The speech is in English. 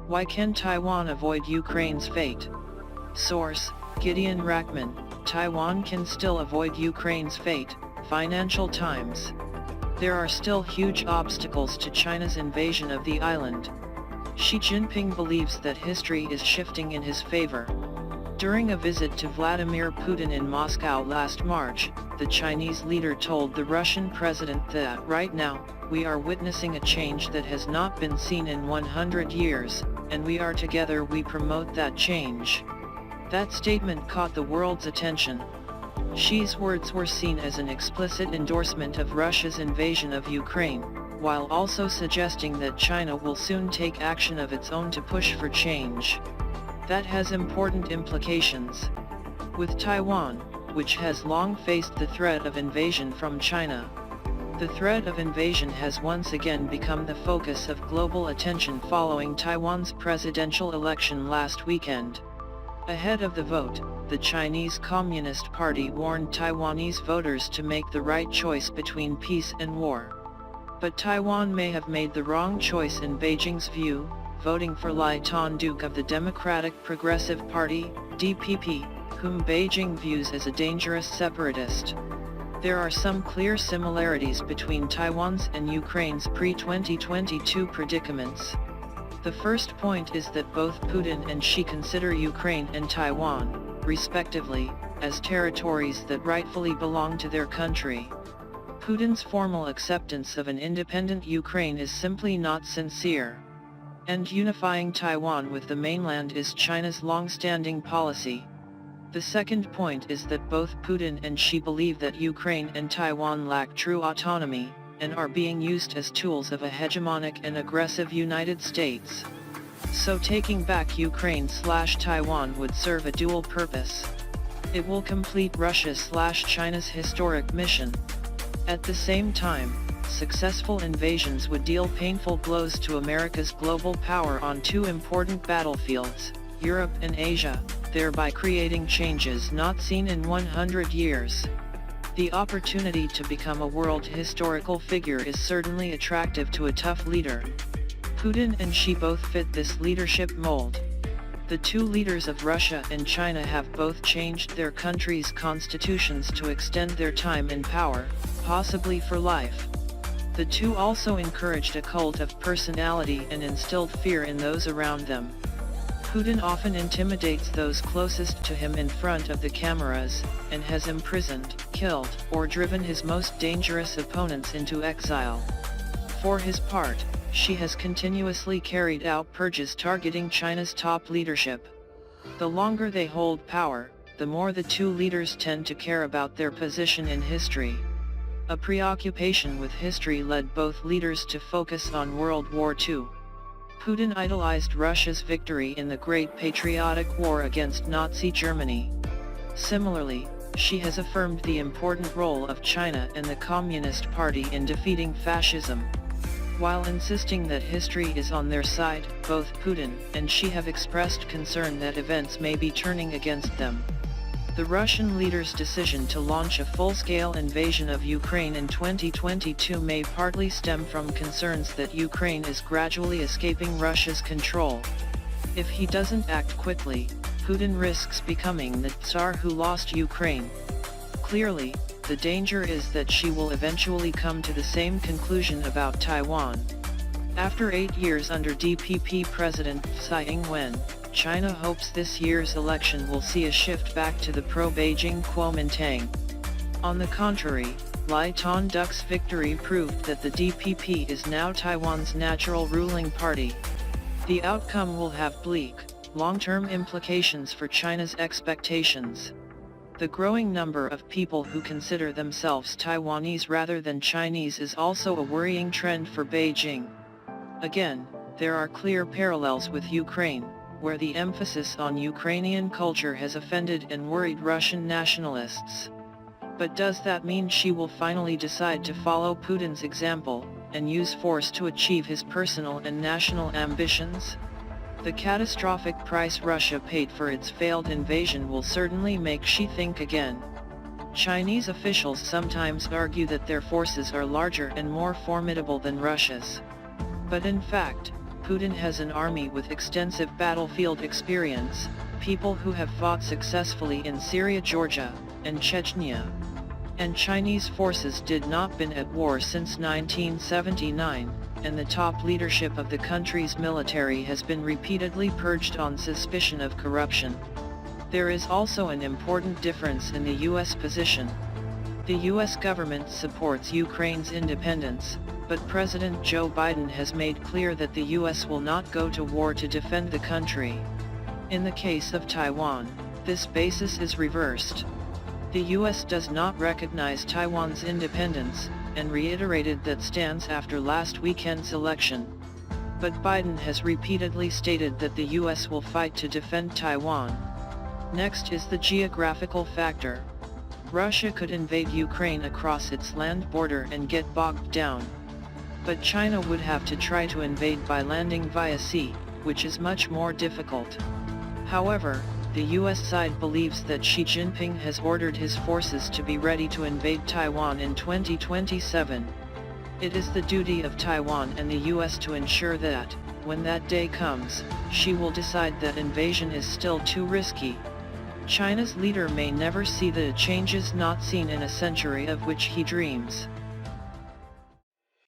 Why can Taiwan avoid Ukraine's fate? Source: Gideon Rachman. Taiwan can still avoid Ukraine's fate, Financial Times. There are still huge obstacles to China's invasion of the island. Xi Jinping believes that history is shifting in his favor. During a visit to Vladimir Putin in Moscow last March, the Chinese leader told the Russian president that right now, we are witnessing a change that has not been seen in 100 years, and we are together we promote that change. That statement caught the world's attention. Xi's words were seen as an explicit endorsement of Russia's invasion of Ukraine, while also suggesting that China will soon take action of its own to push for change. That has important implications. With Taiwan, which has long faced the threat of invasion from China, the threat of invasion has once again become the focus of global attention following Taiwan's presidential election last weekend. Ahead of the vote, the Chinese Communist Party warned Taiwanese voters to make the right choice between peace and war. But Taiwan may have made the wrong choice in Beijing's view, voting for Lai Thanh Duc of the Democratic Progressive Party, DPP, whom Beijing views as a dangerous separatist. There are some clear similarities between Taiwan's and Ukraine's pre-2022 predicaments. The first point is that both Putin and Xi consider Ukraine and Taiwan, respectively, as territories that rightfully belong to their country. Putin's formal acceptance of an independent Ukraine is simply not sincere. And unifying Taiwan with the mainland is China's long-standing policy. The second point is that both Putin and Xi believe that Ukraine and Taiwan lack true autonomy, and are being used as tools of a hegemonic and aggressive United States. So taking back Ukraine/Taiwan would serve a dual purpose. It will complete Russia/China's historic mission. At the same time, successful invasions would deal painful blows to America's global power on two important battlefields, Europe and Asia, thereby creating changes not seen in 100 years. The opportunity to become a world historical figure is certainly attractive to a tough leader. Putin and Xi both fit this leadership mold. The two leaders of Russia and China have both changed their countries' constitutions to extend their time in power, possibly for life. The two also encouraged a cult of personality and instilled fear in those around them. Putin often intimidates those closest to him in front of the cameras, and has imprisoned, killed, or driven his most dangerous opponents into exile. For his part, Xi has continuously carried out purges targeting China's top leadership. The longer they hold power, the more the two leaders tend to care about their position in history. A preoccupation with history led both leaders to focus on World War II. Putin idolized Russia's victory in the Great Patriotic War against Nazi Germany. Similarly, Xi has affirmed the important role of China and the Communist Party in defeating fascism. While insisting that history is on their side, both Putin and Xi have expressed concern that events may be turning against them. The Russian leader's decision to launch a full-scale invasion of Ukraine in 2022 may partly stem from concerns that Ukraine is gradually escaping Russia's control. If he doesn't act quickly, Putin risks becoming the Tsar who lost Ukraine. Clearly, the danger is that Xi will eventually come to the same conclusion about Taiwan. After 8 years under DPP President Tsai Ing-wen, China hopes this year's election will see a shift back to the pro-Beijing Kuomintang. On the contrary, Lai Thanh Duc's victory proved that the DPP is now Taiwan's natural ruling party. The outcome will have bleak, long-term implications for China's expectations. The growing number of people who consider themselves Taiwanese rather than Chinese is also a worrying trend for Beijing. Again, there are clear parallels with Ukraine, where the emphasis on Ukrainian culture has offended and worried Russian nationalists. But does that mean Xi will finally decide to follow Putin's example, and use force to achieve his personal and national ambitions? The catastrophic price Russia paid for its failed invasion will certainly make Xi think again. Chinese officials sometimes argue that their forces are larger and more formidable than Russia's. But in fact, Putin has an army with extensive battlefield experience, people who have fought successfully in Syria, Georgia, and Chechnya. And Chinese forces did not been at war since 1979, and the top leadership of the country's military has been repeatedly purged on suspicion of corruption. There is also an important difference in the US position. The US government supports Ukraine's independence, but President Joe Biden has made clear that the US will not go to war to defend the country. In the case of Taiwan, this basis is reversed. The US does not recognize Taiwan's independence, and reiterated that stance after last weekend's election. But Biden has repeatedly stated that the US will fight to defend Taiwan. Next is the geographical factor. Russia could invade Ukraine across its land border and get bogged down. But China would have to try to invade by landing via sea, which is much more difficult. However, the US side believes that Xi Jinping has ordered his forces to be ready to invade Taiwan in 2027. It is the duty of Taiwan and the US to ensure that, when that day comes, Xi will decide that invasion is still too risky. China's leader may never see the changes not seen in a century of which he dreams.